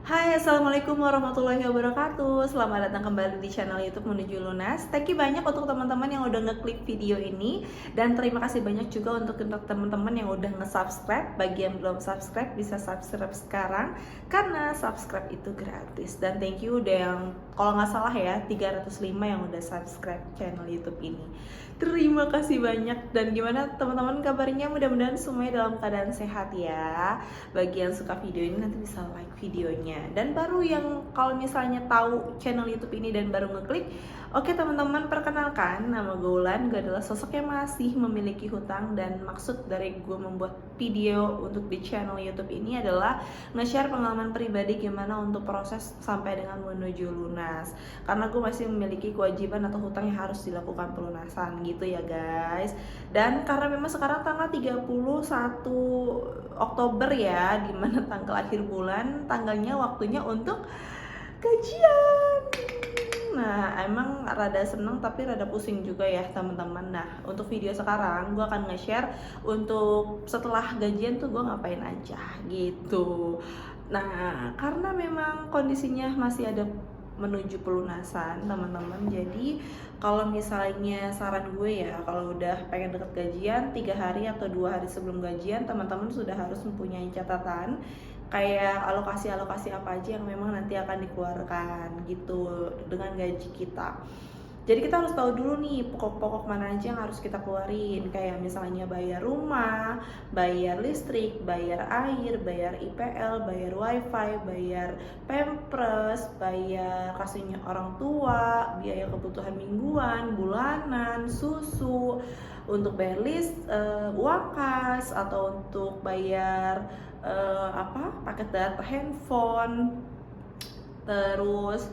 Hai, assalamualaikum warahmatullahi wabarakatuh. Selamat datang kembali di channel YouTube Menuju Lunas. Thank you banyak untuk teman-teman yang udah ngeklik video ini, dan terima kasih banyak juga untuk teman-teman yang udah nge-subscribe. Bagi yang belum subscribe, bisa subscribe sekarang karena subscribe itu gratis. Dan thank you udah yang, kalau nggak salah ya, 305 yang udah subscribe channel YouTube ini. Terima kasih banyak. Dan gimana teman-teman kabarnya? Mudah-mudahan semuanya dalam keadaan sehat ya. Bagi yang suka video ini nanti bisa like videonya. Dan baru yang kalau misalnya tahu channel YouTube ini dan baru ngeklik, oke teman-teman, perkenalkan, nama gue Ulan. Gue adalah sosok yang masih memiliki hutang, dan maksud dari gue membuat video untuk di channel YouTube ini adalah nge-share pengalaman pribadi gimana untuk proses sampai dengan menuju lunas. Karena gue masih memiliki kewajiban atau hutang yang harus dilakukan pelunasan gitu ya guys. Dan karena memang sekarang tanggal 31 Oktober ya, dimana tanggal akhir bulan, tanggalnya waktunya untuk gajian. Nah, emang rada seneng tapi rada pusing juga ya teman-teman. Nah, untuk video sekarang gue akan nge-share untuk setelah gajian tuh gue ngapain aja gitu. Nah, karena memang kondisinya masih ada menuju pelunasan teman-teman, jadi kalau misalnya saran gue ya, kalau udah pengen deket gajian 3 hari atau 2 hari sebelum gajian, teman-teman sudah harus mempunyai catatan kayak alokasi-alokasi apa aja yang memang nanti akan dikeluarkan gitu dengan gaji kita. Jadi kita harus tahu dulu nih pokok-pokok mana aja yang harus kita keluarin, kayak misalnya bayar rumah, bayar listrik, bayar air, bayar IPL, bayar wifi, bayar pampers, bayar kasihnya orang tua, biaya kebutuhan mingguan, bulanan, susu, untuk bayar uang kas, atau untuk bayar paket data handphone, terus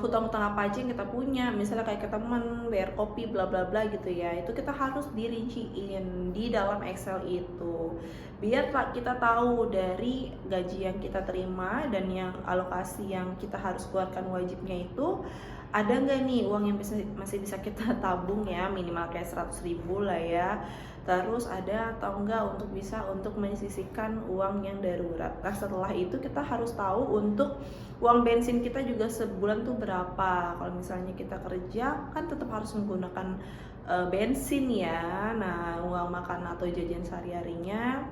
hutang-hutang apa aja yang kita punya, misalnya kayak ke temen, bayar kopi, bla bla bla gitu ya. Itu kita harus dirinciin di dalam Excel itu, biar kita tahu dari gaji yang kita terima dan yang alokasi yang kita harus keluarkan wajibnya itu ada nggak nih uang yang masih bisa kita tabung ya, minimal kayak 100.000 lah ya. Terus ada atau enggak untuk menyisihkan uang yang darurat. Nah, setelah itu kita harus tahu untuk uang bensin kita juga sebulan tuh berapa. Kalau misalnya kita kerja kan tetap harus menggunakan bensin ya. Nah, uang makan atau jajan sehari-harinya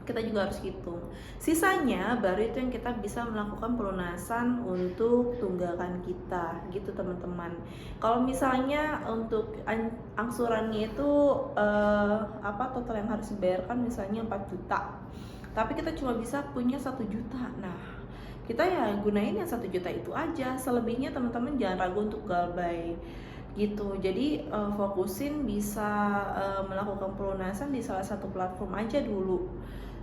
kita juga harus hitung. Sisanya baru itu yang kita bisa melakukan pelunasan untuk tunggakan kita gitu teman-teman. Kalau misalnya untuk angsurannya itu total yang harus dibayarkan misalnya 4 juta, tapi kita cuma bisa punya 1 juta. Nah, kita ya gunain yang 1 juta itu aja. Selebihnya teman-teman jangan ragu untuk galbay gitu. Jadi fokusin bisa melakukan pelunasan di salah satu platform aja dulu.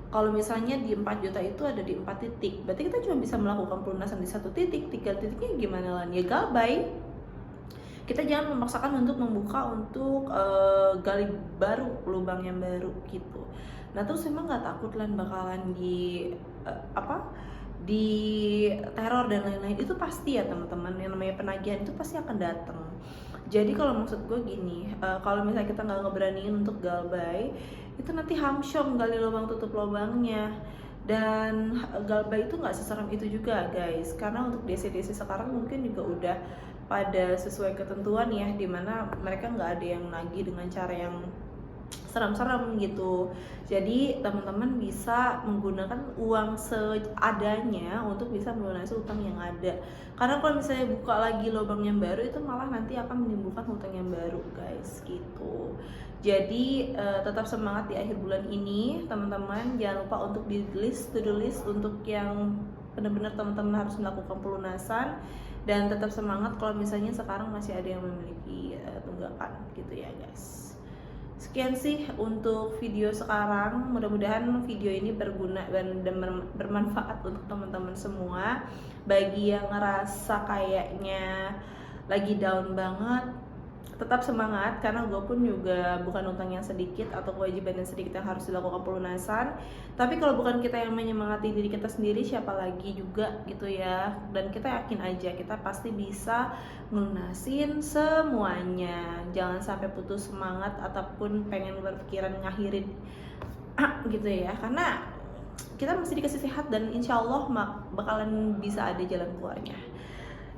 Kalau misalnya di 4 juta itu ada di 4 titik, berarti kita cuma bisa melakukan pelunasan di 1 titik. 3 titiknya gimana lah? Ya galbay. Kita jangan memaksakan untuk membuka untuk gali baru, lubang yang baru gitu. Nah, terus emang nggak takut lan bakalan di teror dan lain-lain? Itu pasti ya teman-teman, yang namanya penagihan itu pasti akan datang. Jadi kalau maksud gue gini, kalau misalnya kita nggak ngeberaniin untuk galbay, itu nanti hamsyong gali lubang tutup lubangnya. Dan galbay itu nggak seserem itu juga guys, karena untuk DC-DC sekarang mungkin juga udah pada sesuai ketentuan ya, dimana mereka nggak ada yang nagih dengan cara yang serem-serem gitu. Jadi teman-teman bisa menggunakan uang seadanya untuk bisa melunasi utang yang ada. Karena kalau misalnya buka lagi lubang yang baru, itu malah nanti akan menimbulkan hutang yang baru guys gitu. Jadi tetap semangat di akhir bulan ini teman-teman. Jangan lupa untuk di list, to do list untuk yang benar-benar teman-teman harus melakukan pelunasan. Dan tetap semangat kalau misalnya sekarang masih ada yang memiliki tunggakan gitu ya guys. Sekian sih untuk video sekarang. Mudah-mudahan video ini berguna dan bermanfaat untuk teman-teman semua. Bagi yang ngerasa kayaknya lagi down banget, tetap semangat, karena gue pun juga bukan utang yang sedikit atau kewajiban yang sedikit yang harus dilakukan pelunasan. Tapi kalau bukan kita yang menyemangati diri kita sendiri, siapa lagi juga gitu ya. Dan kita yakin aja kita pasti bisa ngelunasin semuanya. Jangan sampai putus semangat ataupun pengen berpikiran ngakhirin gitu ya, karena kita masih dikasih sehat dan insya Allah bakalan bisa ada jalan keluarnya.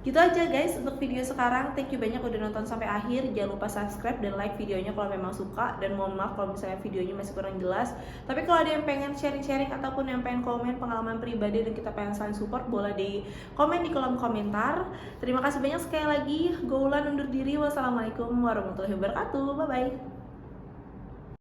Gitu aja guys untuk video sekarang. Thank you banyak udah nonton sampai akhir. Jangan lupa subscribe dan like videonya kalau memang suka. Dan mohon maaf kalau misalnya videonya masih kurang jelas. Tapi kalau ada yang pengen sharing-sharing ataupun yang pengen komen pengalaman pribadi dan kita pengen saling support, boleh di komen di kolom komentar. Terima kasih banyak sekali lagi. Gue Ulan undur diri. Wassalamualaikum warahmatullahi wabarakatuh. Bye bye.